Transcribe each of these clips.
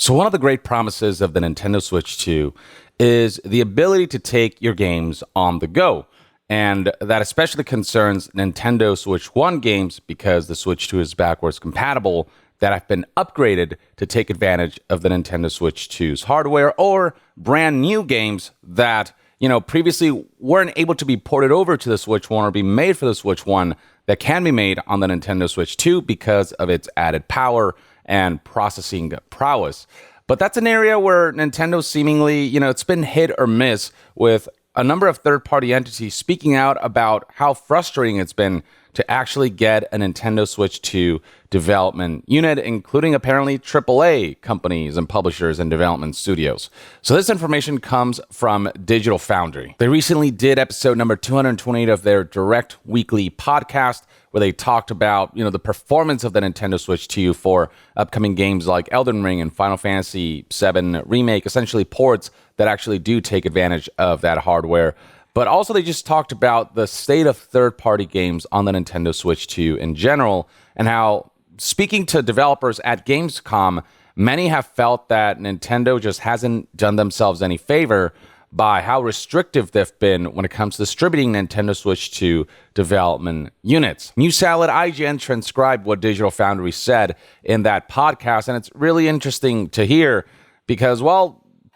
So one of the great promises of the Nintendo Switch 2 is the ability to take your games on the go. And that especially concerns Nintendo Switch 1 games because the Switch 2 is backwards compatible that have been upgraded to take advantage of the Nintendo Switch 2's hardware, or brand new games that, previously weren't able to be ported over to the Switch 1 or be made for the Switch 1 that can be made on the Nintendo Switch 2 because of its added power and processing prowess. But that's an area where Nintendo seemingly, it's been hit or miss with a number of third-party entities speaking out about how frustrating it's been to actually get a Nintendo Switch 2 development unit, including apparently AAA companies and publishers and development studios. So this information comes from Digital Foundry. They recently did episode number 228 of their Direct Weekly podcast, where they talked about, the performance of the Nintendo Switch 2 for upcoming games like Elden Ring and Final Fantasy VII Remake, essentially ports that actually do take advantage of that hardware. But also they just talked about the state of third-party games on the Nintendo Switch 2 in general, and how, speaking to developers at Gamescom, many have felt that Nintendo just hasn't done themselves any favor by how restrictive they've been when it comes to distributing Nintendo Switch 2 development units. New Salad IGN transcribed what Digital Foundry said in that podcast, and it's really interesting to hear because,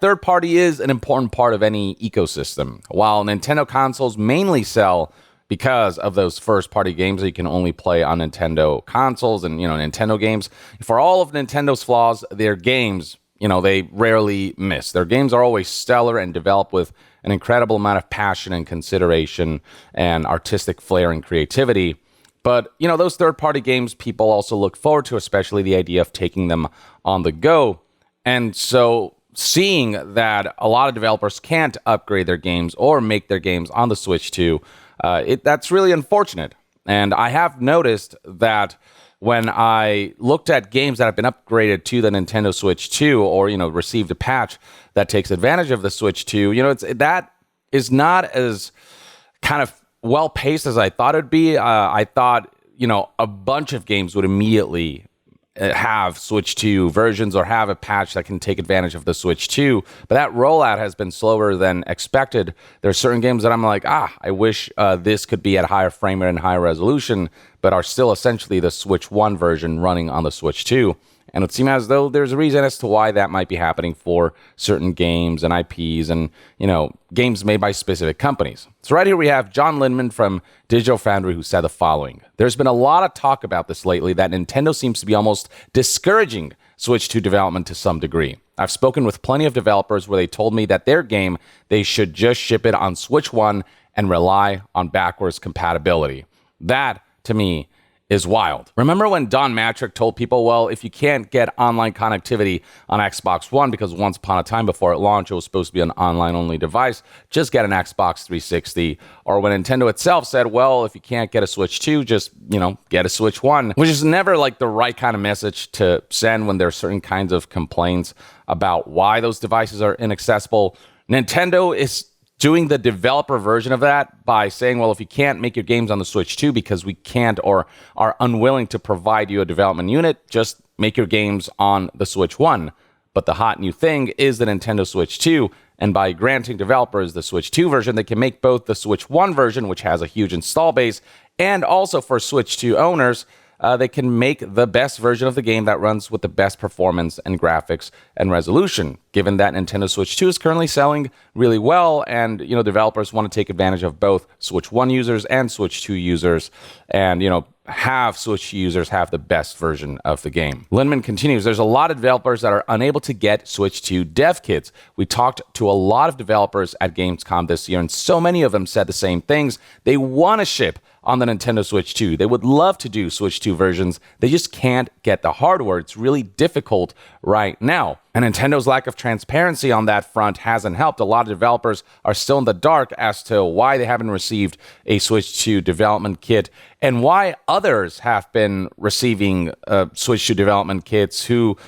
third party is an important part of any ecosystem. While Nintendo consoles mainly sell because of those first party games that you can only play on Nintendo consoles and, Nintendo games, for all of Nintendo's flaws, their games, they rarely miss. Their games are always stellar and developed with an incredible amount of passion and consideration and artistic flair and creativity. But, those third party games people also look forward to, especially the idea of taking them on the go. And so seeing that a lot of developers can't upgrade their games or make their games on the Switch 2, that's really unfortunate. And I have noticed that when I looked at games that have been upgraded to the Nintendo Switch 2 or, received a patch that takes advantage of the Switch 2, that is not as kind of well-paced as I thought it'd be. I thought, a bunch of games would immediately have Switch 2 versions or have a patch that can take advantage of the Switch 2, but that rollout has been slower than expected. There are certain games that I'm like, I wish this could be at higher frame rate and higher resolution, but are still essentially the Switch 1 version running on the Switch 2. And it seems as though there's a reason as to why that might be happening for certain games and IPs and, games made by specific companies. So right here we have John Lindman from Digital Foundry, who said the following. There's been a lot of talk about this lately that Nintendo seems to be almost discouraging Switch 2 development to some degree. I've spoken with plenty of developers where they told me that their game, they should just ship it on Switch 1 and rely on backwards compatibility. That, to me, is wild. Remember when Don Matrick told people, if you can't get online connectivity on Xbox One, because once upon a time before it launched, it was supposed to be an online-only device, just get an Xbox 360. Or when Nintendo itself said, if you can't get a Switch 2, just, get a Switch 1, which is never like the right kind of message to send when there are certain kinds of complaints about why those devices are inaccessible. Nintendo is doing the developer version of that by saying, if you can't make your games on the Switch 2 because we can't or are unwilling to provide you a development unit, just make your games on the Switch 1. But the hot new thing is the Nintendo Switch 2, and by granting developers the Switch 2 version, they can make both the Switch 1 version, which has a huge install base, and also for Switch 2 owners, they can make the best version of the game that runs with the best performance and graphics and resolution. Given that Nintendo Switch 2 is currently selling really well, and developers want to take advantage of both Switch 1 users and Switch 2 users, and have Switch users have the best version of the game. Lindman continues, there's a lot of developers that are unable to get Switch 2 dev kits. We talked to a lot of developers at Gamescom this year, and so many of them said the same things. They want to ship on the Nintendo Switch 2. They would love to do Switch 2 versions. They just can't get the hardware. It's really difficult right now. And Nintendo's lack of transparency on that front hasn't helped. A lot of developers are still in the dark as to why they haven't received a Switch 2 development kit and why others have been receiving Switch 2 development kits who,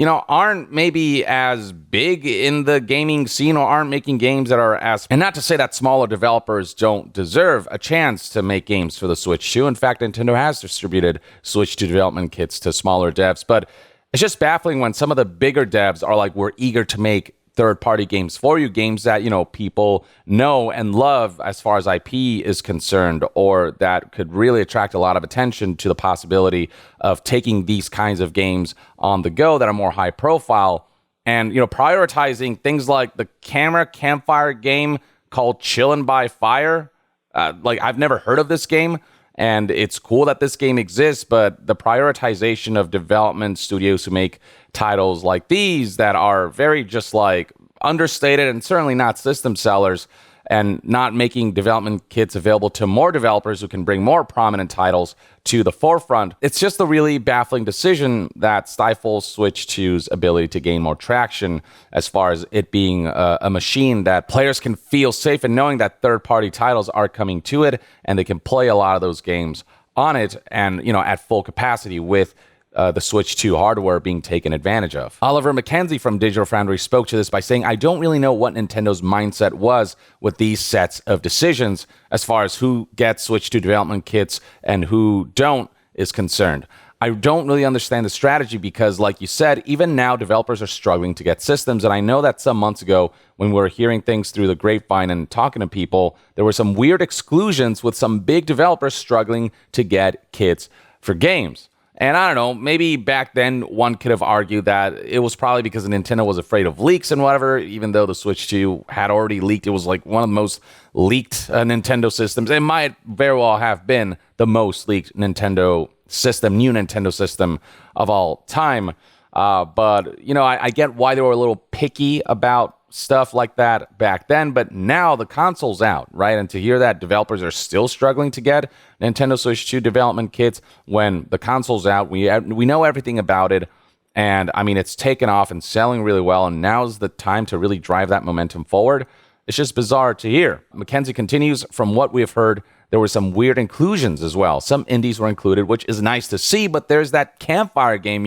aren't maybe as big in the gaming scene or aren't making games that are as... And not to say that smaller developers don't deserve a chance to make games for the Switch 2. In fact, Nintendo has distributed Switch 2 development kits to smaller devs, but It's just baffling when some of the bigger devs are like, we're eager to make third-party games for you, games that, people know and love as far as IP is concerned, or that could really attract a lot of attention to the possibility of taking these kinds of games on the go that are more high profile, and, prioritizing things like the camera campfire game called Chillin' by Fire. I've never heard of this game, and it's cool that this game exists, but the prioritization of development studios who make titles like these that are very just like understated and certainly not system sellers, and not making development kits available to more developers who can bring more prominent titles to the forefront. It's just a really baffling decision that stifles Switch 2's ability to gain more traction as far as it being a machine that players can feel safe in knowing that third-party titles are coming to it, and they can play a lot of those games on it and, at full capacity with the Switch 2 hardware being taken advantage of. Oliver McKenzie from Digital Foundry spoke to this by saying, "I don't really know what Nintendo's mindset was with these sets of decisions as far as who gets Switch 2 development kits and who don't is concerned. I don't really understand the strategy because, like you said, even now developers are struggling to get systems. And I know that some months ago, when we were hearing things through the grapevine and talking to people, there were some weird exclusions with some big developers struggling to get kits for games. And I don't know, maybe back then one could have argued that it was probably because Nintendo was afraid of leaks and whatever, even though the Switch 2 had already leaked. It was like one of the most leaked Nintendo systems. It might very well have been the most leaked Nintendo system, new Nintendo system of all time. But, I get why they were a little picky about stuff like that back then, but now the console's out, right? And to hear that developers are still struggling to get Nintendo Switch 2 development kits when the console's out, we know everything about it, and I mean, it's taken off and selling really well, and now's the time to really drive that momentum forward. It's just bizarre to hear. McKenzie continues, from what we've heard, there were some weird inclusions as well. Some indies were included, which is nice to see, but there's that campfire game,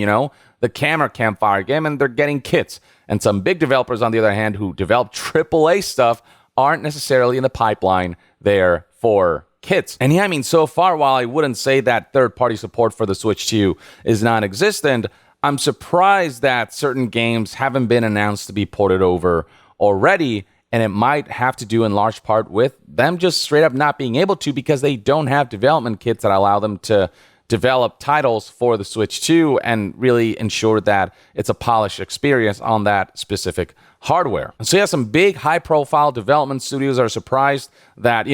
the camera campfire game, and they're getting kits. And some big developers, on the other hand, who develop AAA stuff, aren't necessarily in the pipeline there for kits. And yeah, I mean, so far, while I wouldn't say that third-party support for the Switch 2 is non-existent, I'm surprised that certain games haven't been announced to be ported over already, and it might have to do in large part with them just straight up not being able to because they don't have development kits that allow them to develop titles for the Switch 2 and really ensure that it's a polished experience on that specific hardware. So yeah, some big high-profile development studios are surprised that,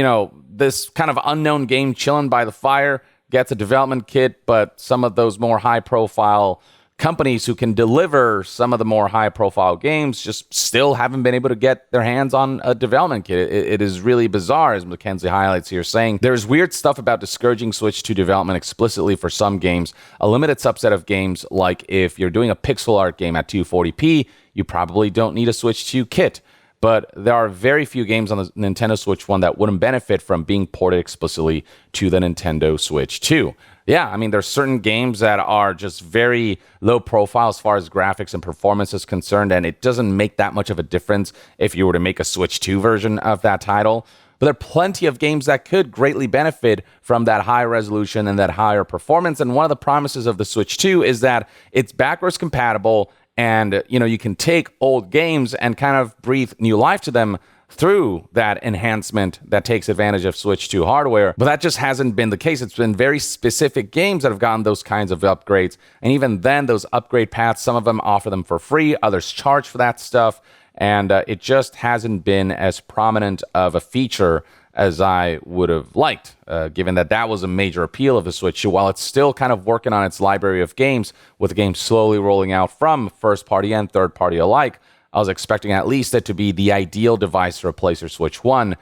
this kind of unknown game, Chillin' by the Fire, gets a development kit, but some of those more high-profile companies who can deliver some of the more high-profile games just still haven't been able to get their hands on a development kit. It is really bizarre, as McKenzie highlights here, saying there's weird stuff about discouraging Switch 2 development explicitly for some games. A limited subset of games, like if you're doing a pixel art game at 240p, you probably don't need a Switch 2 kit. But there are very few games on the Nintendo Switch 1 that wouldn't benefit from being ported explicitly to the Nintendo Switch 2. Yeah, I mean, there's certain games that are just very low profile as far as graphics and performance is concerned, and it doesn't make that much of a difference if you were to make a Switch 2 version of that title. But there are plenty of games that could greatly benefit from that high resolution and that higher performance. And one of the promises of the Switch 2 is that it's backwards compatible, and you can take old games and kind of breathe new life to them through that enhancement that takes advantage of Switch 2 hardware. But that just hasn't been the case. It's been very specific games that have gotten those kinds of upgrades. And even then, those upgrade paths, some of them offer them for free, others charge for that stuff. And it just hasn't been as prominent of a feature as I would have liked, given that that was a major appeal of the Switch 2. While it's still kind of working on its library of games, with the games slowly rolling out from first-party and third-party alike, I was expecting at least it to be the ideal device to replace your Switch 1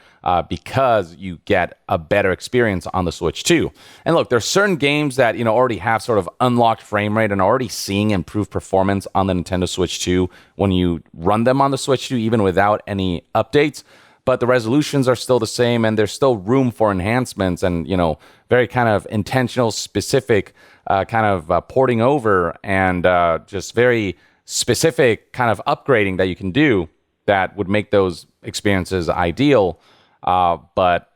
because you get a better experience on the Switch 2. And look, there's certain games that already have sort of unlocked frame rate and are already seeing improved performance on the Nintendo Switch 2 when you run them on the Switch 2, even without any updates. But the resolutions are still the same, and there's still room for enhancements and very kind of intentional, specific porting over and just very specific kind of upgrading that you can do that would make those experiences ideal. But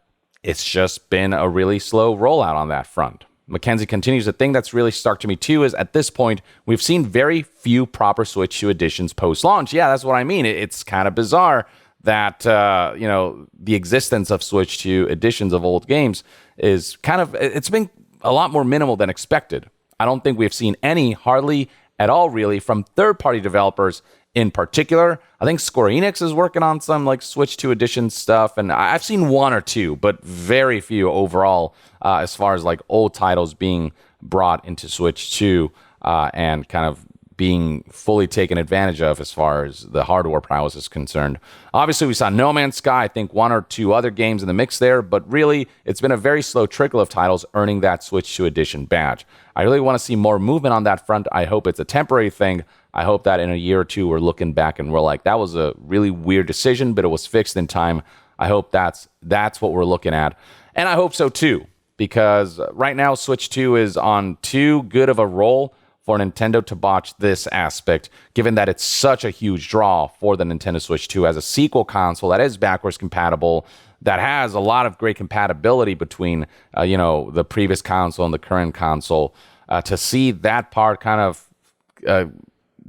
it's just been a really slow rollout on that front. Mackenzie continues, the thing that's really stuck to me too is at this point, we've seen very few proper Switch 2 editions post-launch. Yeah, that's what I mean. It's kind of bizarre that, the existence of Switch 2 editions of old games is it's been a lot more minimal than expected. I don't think we've seen any, hardly at all, really, from third-party developers in particular. I think Square Enix is working on some like Switch 2 edition stuff, and I've seen one or two, but very few overall as far as like old titles being brought into Switch 2 and kind of being fully taken advantage of as far as the hardware prowess is concerned. Obviously, we saw No Man's Sky, I think one or two other games in the mix there, but really, it's been a very slow trickle of titles earning that Switch 2 edition badge. I really want to see more movement on that front. I hope it's a temporary thing. I hope that in a year or two, we're looking back and we're like, that was a really weird decision, but it was fixed in time. I hope that's what we're looking at. And I hope so too, because right now, Switch 2 is on too good of a roll for Nintendo to botch this aspect, given that it's such a huge draw for the Nintendo Switch 2 as a sequel console that is backwards compatible, that has a lot of great compatibility between, the previous console and the current console. To see that part kind of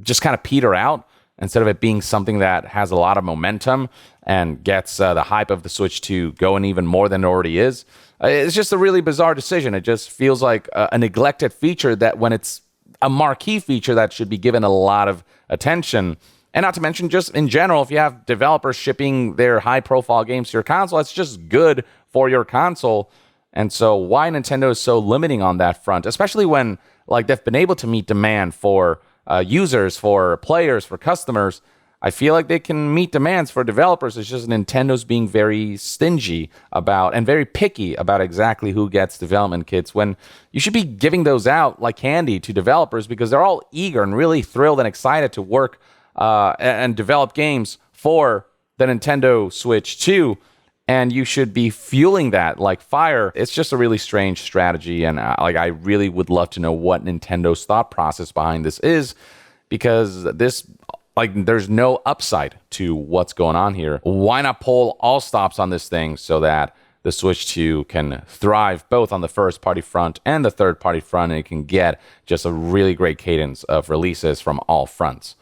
just kind of peter out instead of it being something that has a lot of momentum and gets the hype of the Switch 2 going even more than it already is. It's just a really bizarre decision. It just feels like a neglected feature that when it's a marquee feature that should be given a lot of attention. And not to mention, just in general, if you have developers shipping their high-profile games to your console, it's just good for your console. And so why Nintendo is so limiting on that front, especially when like they've been able to meet demand for users, for players, for customers. I feel like they can meet demands for developers. It's just Nintendo's being very stingy about and very picky about exactly who gets development kits when you should be giving those out like candy to developers because they're all eager and really thrilled and excited to work and develop games for the Nintendo Switch 2. And you should be fueling that like fire. It's just a really strange strategy. And I really would love to know what Nintendo's thought process behind this is, because there's no upside to what's going on here. Why not pull all stops on this thing so that the Switch 2 can thrive both on the first-party front and the third-party front, and it can get just a really great cadence of releases from all fronts.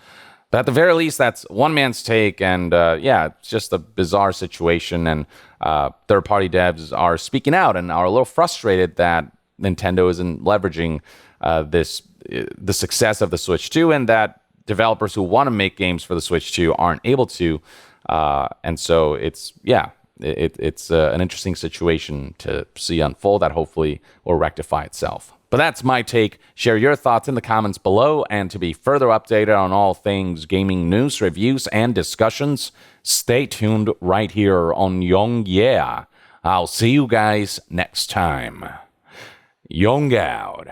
But at the very least, that's one man's take, and it's just a bizarre situation, and third-party devs are speaking out and are a little frustrated that Nintendo isn't leveraging the success of the Switch 2, and that developers who want to make games for the Switch 2 aren't able to. And so it's an interesting situation to see unfold that hopefully will rectify itself. But that's my take. Share your thoughts in the comments below. And to be further updated on all things gaming news, reviews, and discussions, stay tuned right here on Young Yeah. I'll see you guys next time. Young out.